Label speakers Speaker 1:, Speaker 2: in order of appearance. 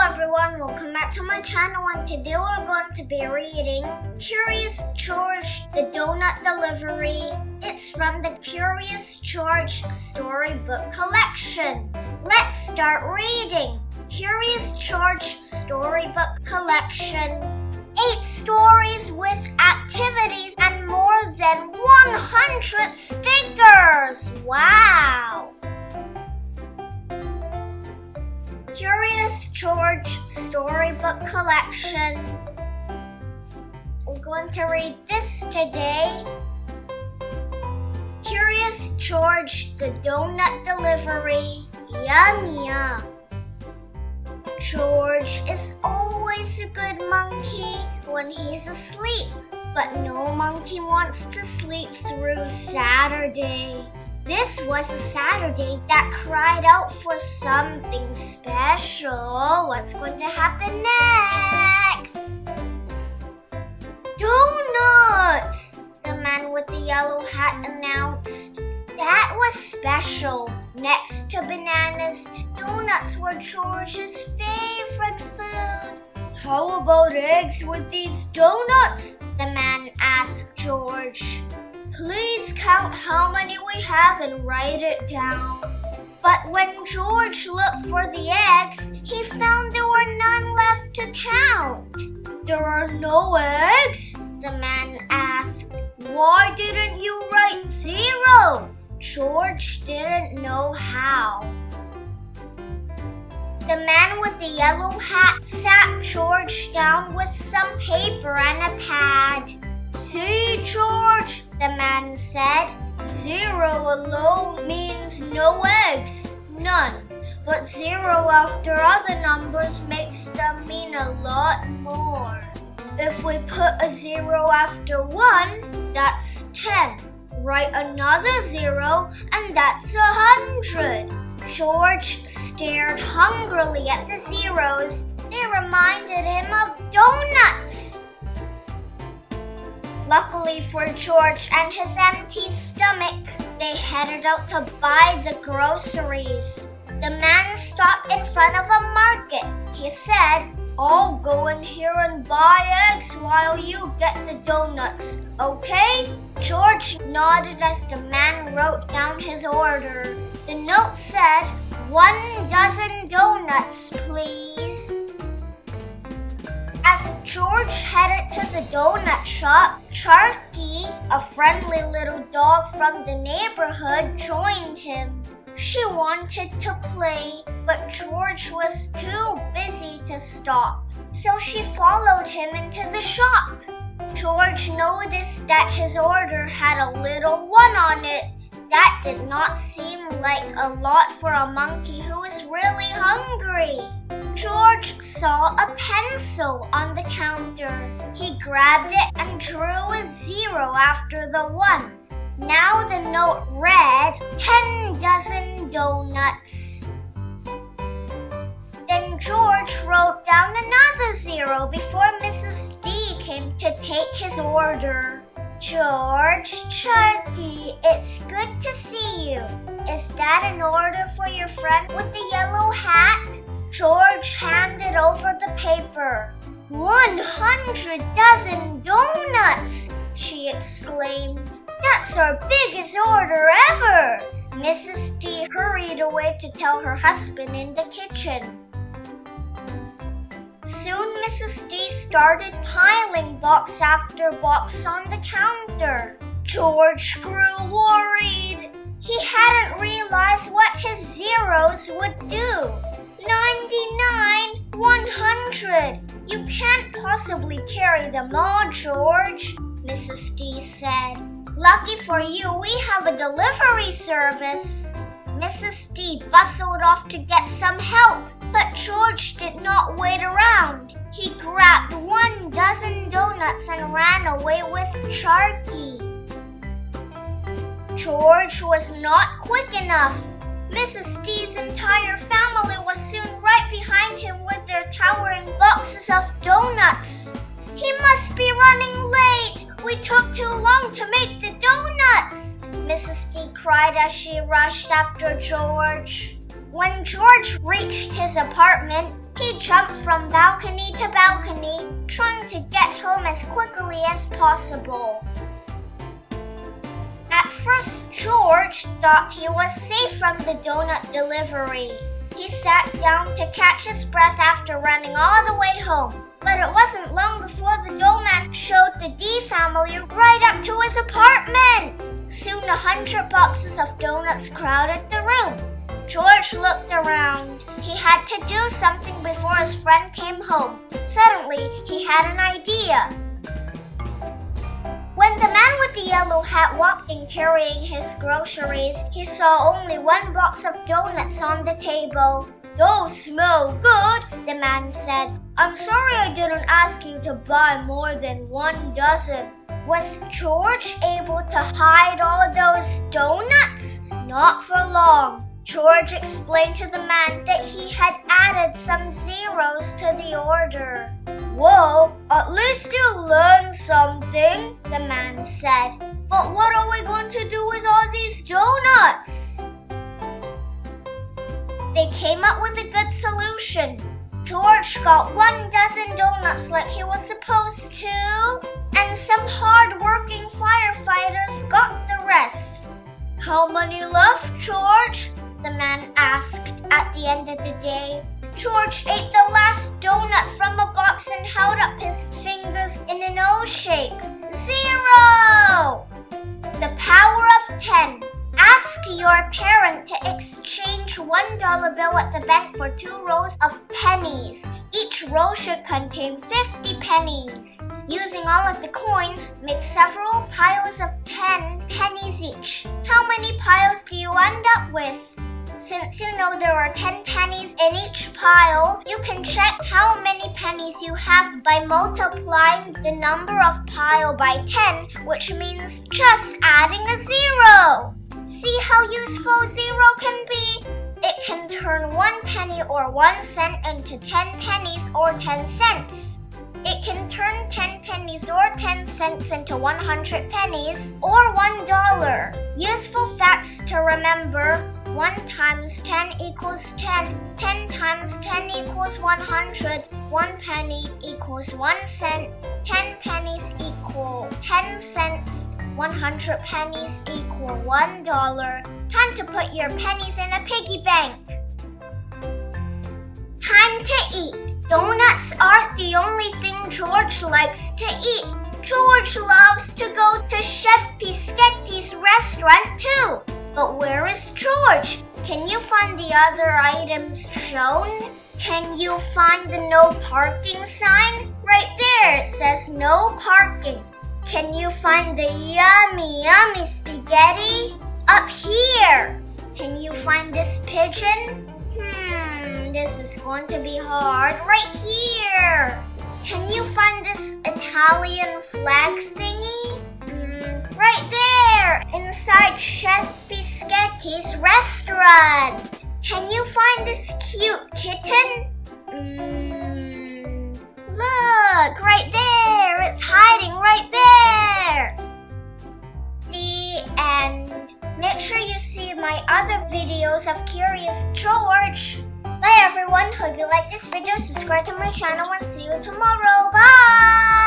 Speaker 1: everyone, welcome back to my channel, and today we're going to be reading Curious George, the Donut Delivery. It's from the Curious George storybook collection. Let's start reading. Curious George storybook collection. 8 stories with activities and more than 100 stickers. Wow! Curious George storybook collection. We're going to read this today. Curious George, the Donut Delivery. Yum yum. George is always a good monkey when he's asleep, but no monkey wants to sleep through Saturday. This was a Saturday that cried out for something special. What's going to happen next? Donuts! The man with the yellow hat announced. That was special. Next to bananas, donuts were George's favorite food. How about eggs with these donuts? The man asked George. Please count how many we have and write it down. But when George looked for the eggs, he found there were none left to count. There are no eggs? The man asked. Why didn't you write 0? George didn't know how. The man with the yellow hat sat George down with some paper and a pad. See, George, the man said, 0 alone means no eggs, none. But 0 after other numbers makes them mean a lot more. If we put a 0 after 1, that's 10. Write another 0, and that's 100. George stared hungrily at the zeros. They reminded him of donuts. Luckily for George and his empty stomach, they headed out to buy the groceries. The man stopped in front of a market. He said, I'll go in here and buy eggs while you get the donuts, okay? George nodded as the man wrote down his order. The note said, 1 dozen donuts, please. As George headed to the donut shop, Charky, a friendly little dog from the neighborhood, joined him. She wanted to play, but George was too busy to stop, so she followed him into the shop. George noticed that his order had a little 1 on it. That did not seem like a lot for a monkey who was really hungry. George saw a pencil on the counter. He grabbed it and drew a 0 after the 1. Now the note read, 10 dozen donuts. Then George wrote down another 0 before Mrs. D came to take his order. George, Charky, it's good to see you. Is that an order for your friend with the yellow hat? George handed over the paper. 100 dozen donuts, she exclaimed. That's our biggest order ever. Mrs. D hurried away to tell her husband in the kitchen. Soon Mrs. D started piling box after box on the counter. George grew worried. He hadn't realized what his zeros would do. 99, 100. You can't possibly carry them all, George, Mrs. D said. Lucky for you, we have a delivery service. Mrs. D bustled off to get some help, but George did not wait around. He grabbed 1 dozen donuts and ran away with Charky. George was not quick enough. Mrs. D's entire family was soon right behind him with their towering boxes of donuts. He must be running late. We took too long to make the donuts, Mrs. D cried as she rushed after George. When George reached his apartment, He jumped from balcony to balcony, trying to get home as quickly as possible. At first, George thought he was safe from the donut delivery. He sat down to catch his breath after running all the way home. But it wasn't long before the doorman showed the D family right up to his apartment. Soon 100 boxes of donuts crowded the room. George looked around. He had to do something before his friend came home. Suddenly, he had an idea. When the man with the yellow hat walked in carrying his groceries, he saw only one box of donuts on the table. "Those smell good," the man said. "I'm sorry I didn't ask you to buy more than 1 dozen. Was George able to hide all those donuts? Not for long. George explained to the man that he had added some zeros to the order. "Well, at least you learned something," the man said. "But what are we going to do with all these donuts?" They came up with a good solution. George got 1 dozen donuts like he was supposed to, and some hard-working firefighters got the rest. "How many left, George?" the man asked at the end of the day. George ate the last donut from a box and held up his fingers in an O shape. 0! The power of 10. Ask your parent to exchange $1 bill at the bank for 2 rows of pennies. Each row should contain 50 pennies. Using all of the coins, make several piles of 10 pennies each. How many piles do you end up with? Since you know there are 10 pennies in each pile, you can check how many pennies you have by multiplying the number of pile by 10, which means just adding a 0. See how useful 0 can be? It can turn 1 penny or 1 cent into 10 pennies or 10 cents. It can turn 10 pennies or 10 cents into 100 pennies or $1. Useful facts to remember: 1 times 10 equals 10. 10 times 10 equals 100. 1 penny equals 1 cent. 10 pennies equal 10 cents. 100 pennies equal $1. Time to put your pennies in a piggy bank. Time to eat. Donuts aren't the only thing George likes to eat. George loves to go to Chef Piscetti's restaurant too. But where is George? Can you find the other items shown? Can you find the no parking sign? Right there, it says no parking. Can you find the yummy spaghetti? Up here. Can you find this pigeon? This is going to be hard. Right here. Can you find this Italian flag thingy? Right there, inside Chef Piscetti's restaurant. Can you find this cute kitten? Look, right there. It's hiding right there. The end. Make sure you see my other videos of Curious George. Bye everyone. Hope you like this video. Subscribe to my channel and see you tomorrow. Bye!